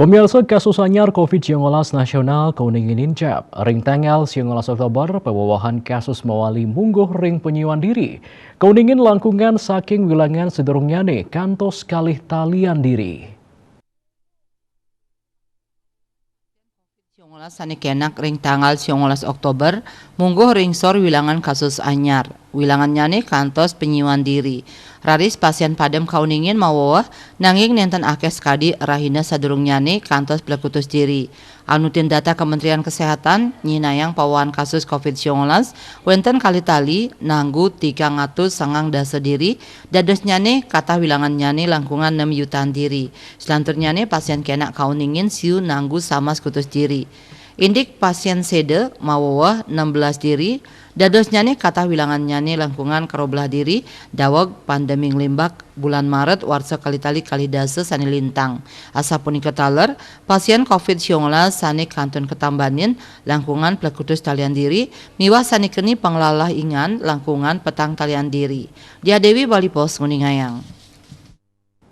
Pemirsa kasus anyar COVID-19 nasional Kuningan Injap, ring tanggal 19 Oktober, pewawahan kasus mawali mungguh ring penyuan diri. Kuningan langkungan saking wilangan sedurungnyane kantos kalih talian diri. 19 sanikenak ring tanggal 19 Oktober, mungguh ringsor wilangan kasus anyar. Wilangan nyane kantos penyuan diri. Raris pasien padem kauningin mawawah nanging nenten akes kadi rahina sadurung nyane kantos plekutus diri. Anutin data Kementerian Kesehatan nyinayang pawahan kasus COVID-19 wenten kali tali nanggu 300 sangang dasa diri dados nyane kata wilangan nyane langkungan 6 jutaan diri. Selantur nyane pasien kena kauningin siu nanggu sama skutus diri. Indik pasien sede mawawah 16 diri, dados nyane kata wilangan nyane langkungan karoblah diri, dawag pandemi limbak bulan Maret warsa kali-tali kali dasa sani lintang. Asapun ketaler, pasien COVID-19 sani kantun ketambanin langkungan plekutus talian diri, miwah sani keni panglalah ingan langkungan petang talian diri. Dia Dewi Bali Pos Nguningayang.